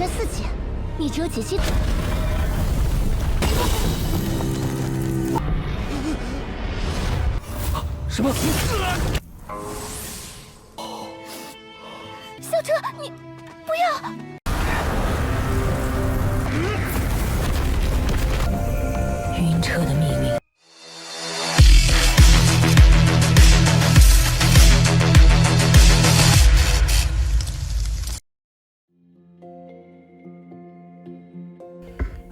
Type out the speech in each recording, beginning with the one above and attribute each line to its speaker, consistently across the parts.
Speaker 1: 身四级，你只有解析。
Speaker 2: 什么？
Speaker 1: 小车，你不要！
Speaker 3: 晕车的秘密。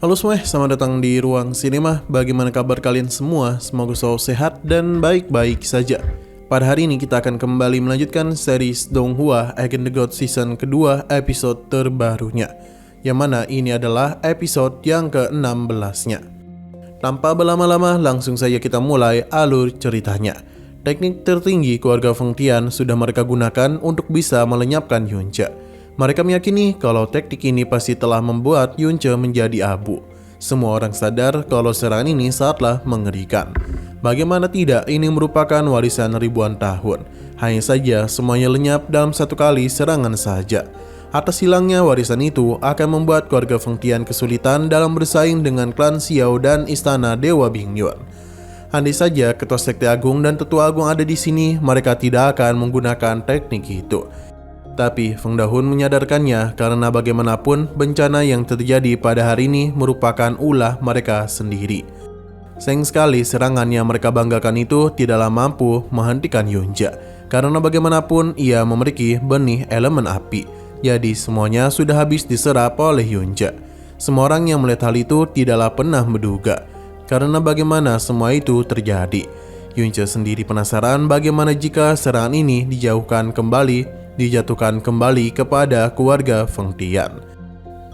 Speaker 4: Halo semua, selamat datang di Ruang Sinema. Bagaimana kabar kalian semua? Semoga selalu sehat dan baik-baik saja. Pada hari ini kita akan kembali melanjutkan series Donghua Against the Gods season kedua episode terbarunya, yang mana ini adalah episode yang ke-16-nya. Tanpa berlama-lama, langsung saja kita mulai alur ceritanya. Teknik tertinggi keluarga Feng Tian sudah mereka gunakan untuk bisa melenyapkan Yunce. Mereka meyakini kalau teknik ini pasti telah membuat Yunce menjadi abu. Semua orang sadar kalau serangan ini sangatlah mengerikan. Bagaimana tidak, ini merupakan warisan ribuan tahun. Hanya saja semuanya lenyap dalam satu kali serangan saja. Atas hilangnya warisan itu akan membuat keluarga Feng Tian kesulitan dalam bersaing dengan klan Xiao dan istana Dewa Bingyuan. Andai saja ketua sekte agung dan tetua agung ada di sini, mereka tidak akan menggunakan teknik itu. Tapi Feng Dahun menyadarkannya karena bagaimanapun bencana yang terjadi pada hari ini merupakan ulah mereka sendiri. Sayang sekali serangan yang mereka banggakan itu tidaklah mampu menghentikan Yunce, karena bagaimanapun ia memiliki benih elemen api. Jadi semuanya sudah habis diserap oleh Yunce. Semua orang yang melihat hal itu tidaklah pernah menduga, karena bagaimana semua itu terjadi. Yunce sendiri penasaran bagaimana jika serangan ini dijatuhkan kembali kepada keluarga Feng Tian.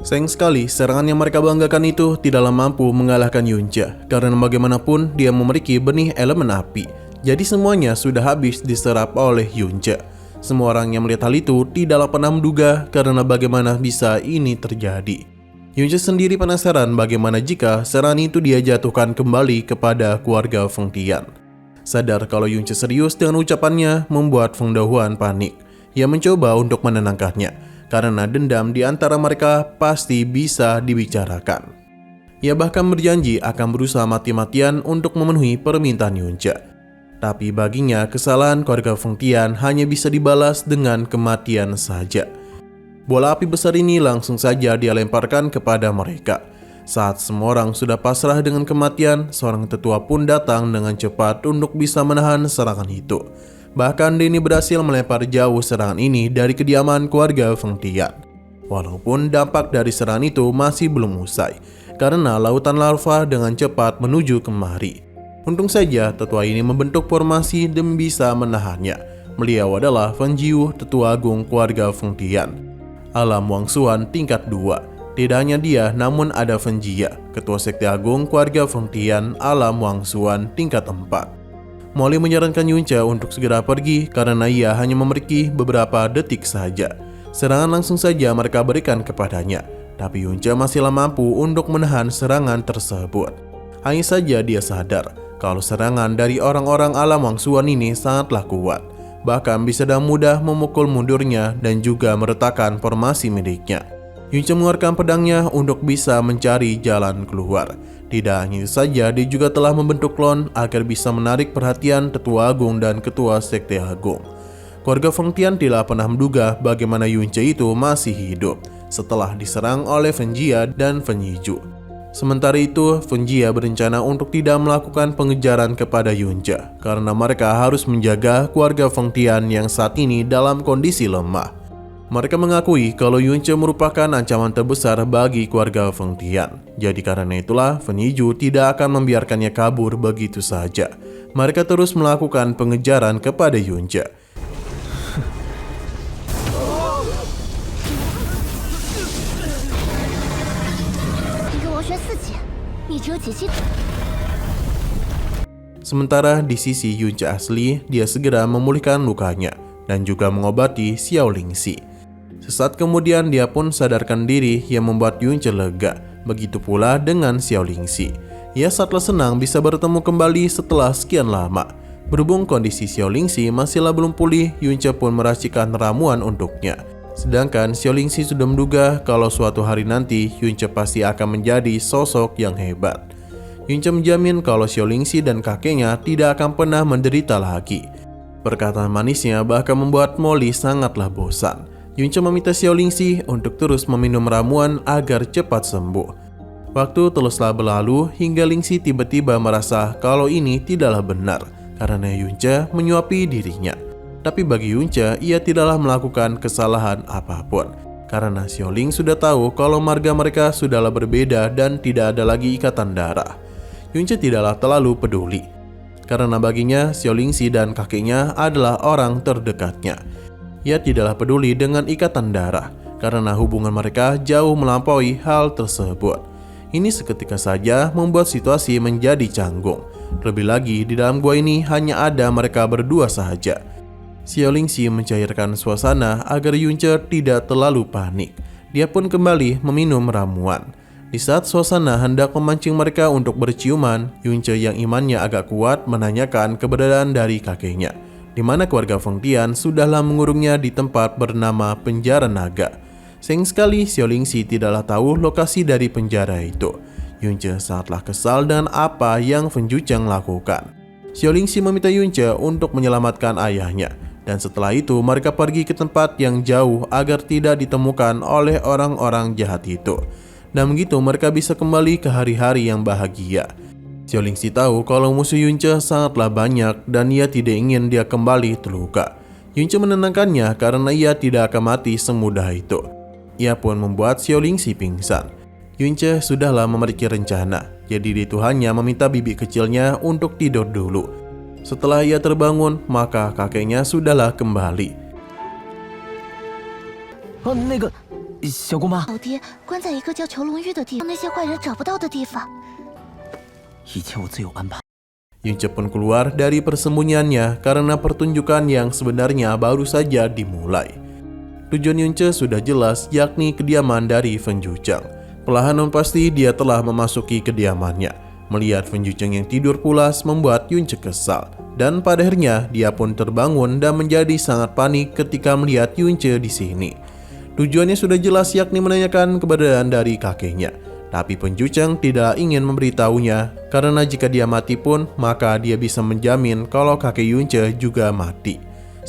Speaker 4: Sayang sekali serangan yang mereka banggakan itu tidaklah mampu mengalahkan Yunce, karena bagaimanapun dia memiliki benih elemen api. Jadi semuanya sudah habis diserap oleh Yunce. Semua orang yang melihat hal itu tidaklah pernah menduga karena bagaimana bisa ini terjadi. Yunce sendiri penasaran bagaimana jika serangan itu dia jatuhkan kembali kepada keluarga Feng Tian. Sadar kalau Yunce serius dengan ucapannya membuat Feng Dahun panik. Ia mencoba untuk menenangkannya, karena dendam di antara mereka pasti bisa dibicarakan. Ia bahkan berjanji akan berusaha mati-matian untuk memenuhi permintaan Yunce. Tapi baginya kesalahan keluarga Feng Tian hanya bisa dibalas dengan kematian saja. Bola api besar ini langsung saja dia lemparkan kepada mereka. Saat semua orang sudah pasrah dengan kematian, seorang tetua pun datang dengan cepat untuk bisa menahan serangan itu. Bahkan Denny berhasil melempar jauh serangan ini dari kediaman keluarga Feng Tian. Walaupun dampak dari serangan itu masih belum usai, karena lautan larva dengan cepat menuju kemari. Untung saja tetua ini membentuk formasi demi bisa menahannya. Beliau adalah Feng Jiu, tetua agung keluarga Feng Tian. Alam Wangsuan tingkat 2. Tidak hanya dia, namun ada Feng Jia, ketua sekte agung keluarga Feng Tian, Alam Wangsuan tingkat 4. Molly menyarankan Yunce untuk segera pergi karena ia hanya memiliki beberapa detik saja. Serangan langsung saja mereka berikan kepadanya, tapi Yunce masihlah mampu untuk menahan serangan tersebut. Hanya saja dia sadar kalau serangan dari orang-orang alam Wangsuan ini sangatlah kuat, bahkan bisa dengan mudah memukul mundurnya dan juga meretakkan formasi miliknya. Yunce mengeluarkan pedangnya untuk bisa mencari jalan keluar. Tidak hanya itu saja, dia juga telah membentuk klon agar bisa menarik perhatian tetua agung dan ketua sekte agung. Keluarga Feng Tian tidak pernah menduga bagaimana Yunce itu masih hidup setelah diserang oleh Feng Jia dan Feng Yiju. Sementara itu, Feng Jia berencana untuk tidak melakukan pengejaran kepada Yunce karena mereka harus menjaga keluarga Feng Tian yang saat ini dalam kondisi lemah. Mereka mengakui kalau Yunce merupakan ancaman terbesar bagi keluarga Feng Tian. Jadi karena itulah Feng Yiju tidak akan membiarkannya kabur begitu saja. Mereka terus melakukan pengejaran kepada Yunce. Sementara di sisi Yunce asli, dia segera memulihkan lukanya dan juga mengobati Xiao Lingxi. Sesaat kemudian dia pun sadarkan diri yang membuat Yunce lega. Begitu pula dengan Xiao Lingxi. Ia sangatlah senang bisa bertemu kembali setelah sekian lama. Berhubung kondisi Xiao Lingxi masihlah belum pulih, Yunce pun meracikan ramuan untuknya. Sedangkan Xiaolingxi sudah menduga kalau suatu hari nanti Yunce pasti akan menjadi sosok yang hebat. Yunce menjamin kalau Xiaolingxi dan kakeknya tidak akan pernah menderita lagi. Perkataan manisnya bahkan membuat Molly sangatlah bosan. Yunce meminta Xiaolingxi untuk terus meminum ramuan agar cepat sembuh. Waktu teruslah berlalu hingga Lingxi tiba-tiba merasa kalau ini tidaklah benar karena Yunce menyuapi dirinya. Tapi bagi Yunce, ia tidaklah melakukan kesalahan apapun karena Xiaoling sudah tahu kalau marga mereka sudahlah berbeda dan tidak ada lagi ikatan darah. Yunce tidaklah terlalu peduli karena baginya Xiaolingxi dan kakeknya adalah orang terdekatnya. Ia tidaklah peduli dengan ikatan darah karena hubungan mereka jauh melampaui hal tersebut. Ini seketika saja membuat situasi menjadi canggung. Terlebih lagi di dalam gua ini hanya ada mereka berdua saja. Xiaolingxi mencairkan suasana agar Yunce tidak terlalu panik. Dia pun kembali meminum ramuan. Di saat suasana hendak memancing mereka untuk berciuman, Yunce yang imannya agak kuat menanyakan keberadaan dari kakeknya, di mana keluarga Feng Tian sudahlah mengurungnya di tempat bernama Penjara Naga. Sayang sekali Xiaolingxi tidaklah tahu lokasi dari penjara itu. Yunce sangatlah kesal dengan apa yang Feng Zhucheng lakukan. Xiaolingxi meminta Yunce untuk menyelamatkan ayahnya. Dan setelah itu mereka pergi ke tempat yang jauh agar tidak ditemukan oleh orang-orang jahat itu. Dan begitu mereka bisa kembali ke hari-hari yang bahagia. Xiaolingxi tahu kalau musuh Yunce sangatlah banyak dan ia tidak ingin dia kembali terluka. Yunce menenangkannya karena ia tidak akan mati semudah itu. Ia pun membuat Xiaolingxi pingsan. Yunce sudahlah memiliki rencana, jadi dia itu hanya meminta bibi kecilnya untuk tidur dulu. Setelah ia terbangun, maka kakeknya sudahlah kembali.
Speaker 3: 那个小姑妈，
Speaker 1: 老爹关在一个叫囚龙域的地方，那些坏人找不到的地方。
Speaker 3: 一切我自有安排。
Speaker 4: Yunce pun keluar dari persembunyiannya karena pertunjukan yang sebenarnya baru saja dimulai. Tujuan Yunce sudah jelas, yakni kediaman dari Feng Zhucheng. Perlahan namun pasti dia telah memasuki kediamannya. Melihat Feng Zhucheng yang tidur pulas membuat Yunce kesal. Dan pada akhirnya dia pun terbangun dan menjadi sangat panik ketika melihat Yunce di sini. Tujuannya sudah jelas, yakni menanyakan keberadaan dari kakeknya. Tapi Feng Zhucheng tidak ingin memberitahunya karena jika dia mati pun maka dia bisa menjamin kalau kakek Yunce juga mati.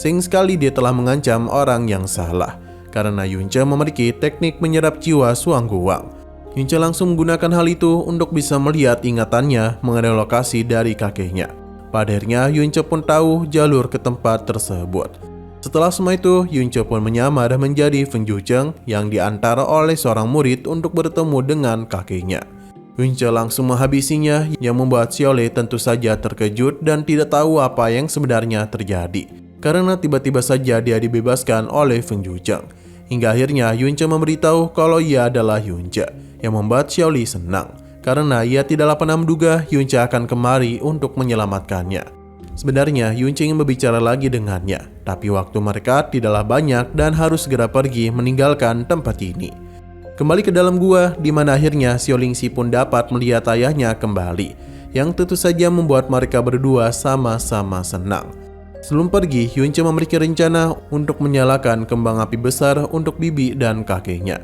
Speaker 4: Sayang sekali dia telah mengancam orang yang salah karena Yunce memiliki teknik menyerap jiwa Suangguang. Yunce langsung menggunakan hal itu untuk bisa melihat ingatannya mengenai lokasi dari kakeknya. Pada akhirnya Yunce pun tahu jalur ke tempat tersebut. Setelah semua itu, Yunce pun menyamar menjadi Feng Zhucheng yang diantar oleh seorang murid untuk bertemu dengan kakeknya. Yunce langsung menghabisinya yang membuat Xiaolei tentu saja terkejut dan tidak tahu apa yang sebenarnya terjadi. Karena tiba-tiba saja dia dibebaskan oleh Feng Zhucheng. Hingga akhirnya Yunce memberitahu kalau ia adalah Yunce, yang membuat Xiaolei senang. Karena ia tidaklah pernah menduga Yunce akan kemari untuk menyelamatkannya. Sebenarnya Yunce ingin berbicara lagi dengannya, tapi waktu mereka tidaklah banyak dan harus segera pergi meninggalkan tempat ini. Kembali ke dalam gua, di mana akhirnya Xiaolingxi pun dapat melihat ayahnya kembali, yang tentu saja membuat mereka berdua sama-sama senang. Sebelum pergi, Yunce memiliki rencana untuk menyalakan kembang api besar untuk bibi dan kakeknya.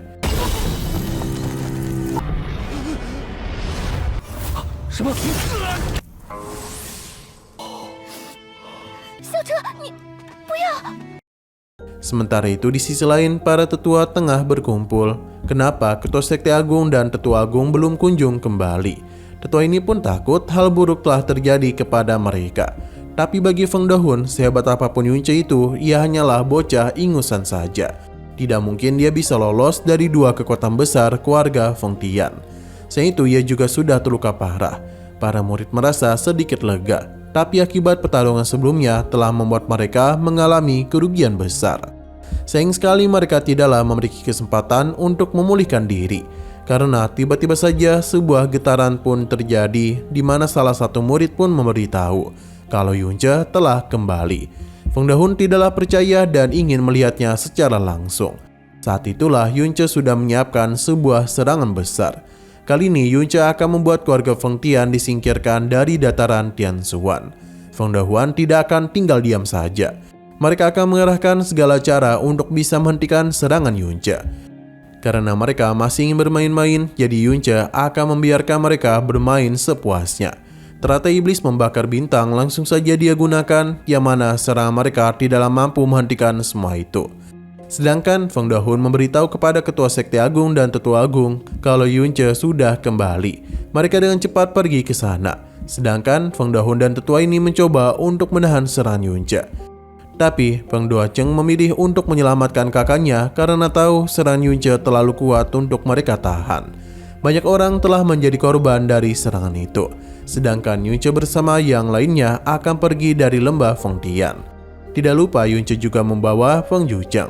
Speaker 3: 什么？
Speaker 1: 小车，你不要！
Speaker 4: Sementara itu di sisi lain, para tetua tengah berkumpul. Kenapa Ketua Sekte Agung dan Tetua Agung belum kunjung kembali? Tetua ini pun takut hal buruk telah terjadi kepada mereka. Tapi bagi Feng Dahun, sehebat apapun Yunce itu, ia hanyalah bocah ingusan saja. Tidak mungkin dia bisa lolos dari dua kekuatan besar keluarga Feng Tian. Selain itu, ia juga sudah terluka parah. Para murid merasa sedikit lega, tapi akibat pertarungan sebelumnya telah membuat mereka mengalami kerugian besar. Sayang sekali mereka tidaklah memiliki kesempatan untuk memulihkan diri, karena tiba-tiba saja sebuah getaran pun terjadi di mana salah satu murid pun memberitahu kalau Yunce telah kembali. Feng Dahun tidaklah percaya dan ingin melihatnya secara langsung. Saat itulah Yunce sudah menyiapkan sebuah serangan besar. Kali ini Yunce akan membuat keluarga Feng Tian disingkirkan dari dataran Tianzhuan. Feng Dahun tidak akan tinggal diam saja. Mereka akan mengerahkan segala cara untuk bisa menghentikan serangan Yunce. Karena mereka masih ingin bermain-main, jadi Yunce akan membiarkan mereka bermain sepuasnya. Teratai iblis membakar bintang langsung saja dia gunakan, yang mana serangan mereka tidaklah mampu menghentikan semua itu. Sedangkan Feng Dahun memberitahu kepada Ketua Sekte Agung dan Tetua Agung kalau Yunce sudah kembali. Mereka dengan cepat pergi ke sana. Sedangkan Feng Dahun dan Tetua ini mencoba untuk menahan serangan Yunce. Tapi Feng Duocheng memilih untuk menyelamatkan kakaknya karena tahu serangan Yunce terlalu kuat untuk mereka tahan. Banyak orang telah menjadi korban dari serangan itu. Sedangkan Yunce bersama yang lainnya akan pergi dari lembah Fengtian. Tidak lupa Yunce juga membawa Feng Yucheng.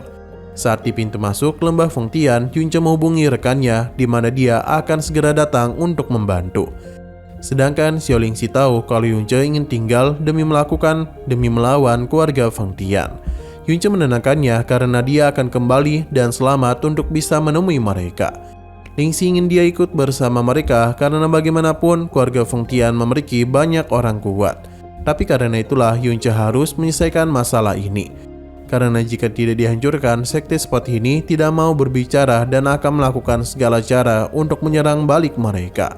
Speaker 4: Saat di pintu masuk lembah Fengtian, Yunce menghubungi rekannya di mana dia akan segera datang untuk membantu. Sedangkan Xiao Lingxi tahu kalau Yunce ingin tinggal demi melawan keluarga Fengtian. Yunce menenangkannya karena dia akan kembali dan selamat untuk bisa menemui mereka. Lingxi ingin dia ikut bersama mereka karena bagaimanapun keluarga Fengtian memiliki banyak orang kuat. Tapi karena itulah Yunce harus menyelesaikan masalah ini. Karena jika tidak dihancurkan, sekte seperti ini tidak mau berbicara dan akan melakukan segala cara untuk menyerang balik mereka.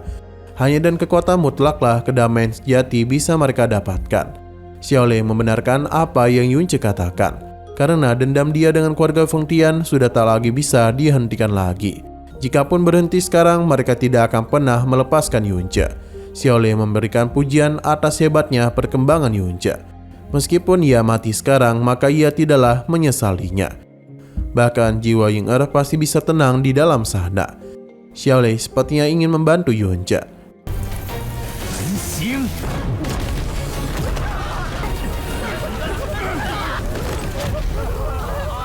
Speaker 4: Hanya dan kekuatan mutlaklah kedamaian sejati bisa mereka dapatkan. Xiao Lei membenarkan apa yang Yunce katakan. Karena dendam dia dengan keluarga Fengtian sudah tak lagi bisa dihentikan lagi. Jikapun berhenti sekarang, mereka tidak akan pernah melepaskan Yunce. Xiao Lei memberikan pujian atas hebatnya perkembangan Yunce. Meskipun ia mati sekarang, maka ia tidaklah menyesalinya. Bahkan jiwa Ying Er pasti bisa tenang di dalam sana. Xiao Lei sepertinya ingin membantu Yunce.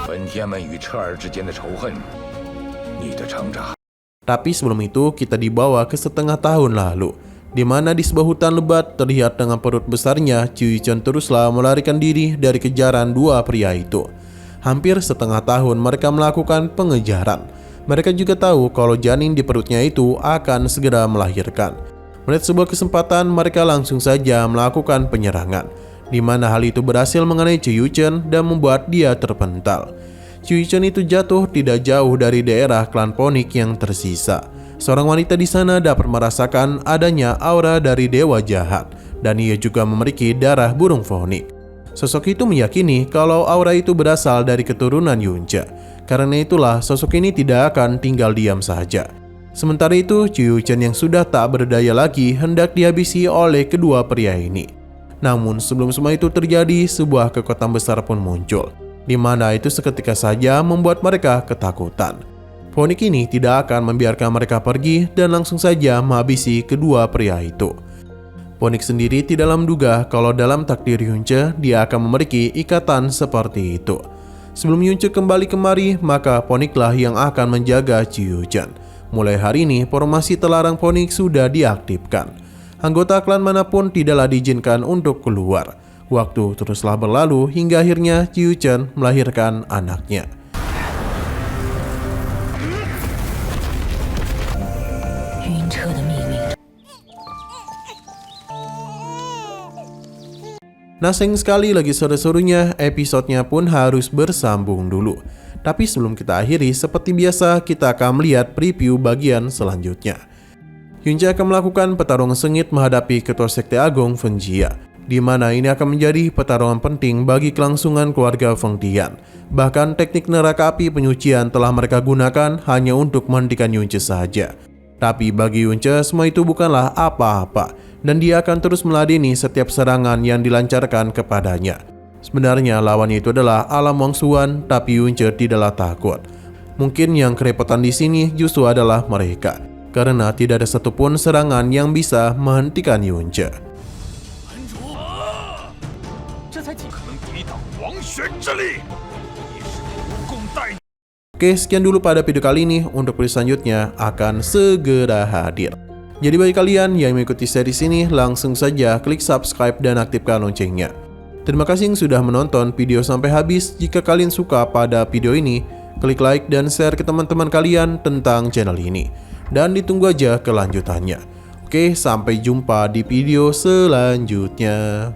Speaker 2: 本天们与彻儿之间的仇恨，你的成长。
Speaker 4: Tapi sebelum itu kita dibawa ke setengah tahun lalu, di mana di sebuah hutan lebat terlihat dengan perut besarnya Qiu Yuchen teruslah melarikan diri dari kejaran dua pria itu. Hampir setengah tahun mereka melakukan pengejaran. Mereka juga tahu kalau janin di perutnya itu akan segera melahirkan. Melihat sebuah kesempatan, mereka langsung saja melakukan penyerangan, di mana hal itu berhasil mengenai Qiu Yuchen dan membuat dia terpental. Qiu Yuchen itu jatuh tidak jauh dari daerah klan Ponik yang tersisa. Seorang wanita di sana dapat merasakan adanya aura dari dewa jahat, dan ia juga memiliki darah burung Ponik. Sosok itu meyakini kalau aura itu berasal dari keturunan Yunce. Karena itulah sosok ini tidak akan tinggal diam saja. Sementara itu, Qiu Yuchen yang sudah tak berdaya lagi hendak dihabisi oleh kedua pria ini. Namun sebelum semua itu terjadi, sebuah kekuatan besar pun muncul, di mana itu seketika saja membuat mereka ketakutan. Ponik ini tidak akan membiarkan mereka pergi dan langsung saja menghabisi kedua pria itu. Ponik sendiri tidaklah menduga kalau dalam takdir Yunce dia akan memiliki ikatan seperti itu. Sebelum Yunce kembali kemari, maka Poniklah yang akan menjaga Qiu Yuchen. Mulai hari ini, formasi terlarang Ponik sudah diaktifkan. Anggota klan manapun tidaklah diizinkan untuk keluar. Waktu teruslah berlalu hingga akhirnya Qiu Yuchen melahirkan anaknya. Nah, sayang sekali lagi seru-serunya, episodenya pun harus bersambung dulu. Tapi sebelum kita akhiri, seperti biasa kita akan melihat preview bagian selanjutnya. Yunce akan melakukan pertarungan sengit menghadapi Ketua Sekte Agung Fen Jia, di mana ini akan menjadi pertarungan penting bagi kelangsungan keluarga Fengtian. Bahkan teknik neraka api penyucian telah mereka gunakan hanya untuk menghentikan Yunce saja. Tapi bagi Yunce semua itu bukanlah apa-apa, dan dia akan terus meladeni setiap serangan yang dilancarkan kepadanya. Sebenarnya lawannya itu adalah alam Wangsuan, tapi Yunce tidaklah takut. Mungkin yang kerepotan di sini justru adalah mereka, karena tidak ada satupun serangan yang bisa menghentikan Yunce. Oke, sekian dulu pada video kali ini. Untuk video selanjutnya akan segera hadir. Jadi bagi kalian yang mengikuti series ini, langsung saja klik subscribe dan aktifkan loncengnya. Terima kasih yang sudah menonton video sampai habis. Jika kalian suka pada video ini, klik like dan share ke teman-teman kalian tentang channel ini. Dan ditunggu aja kelanjutannya. Oke, sampai jumpa di video selanjutnya.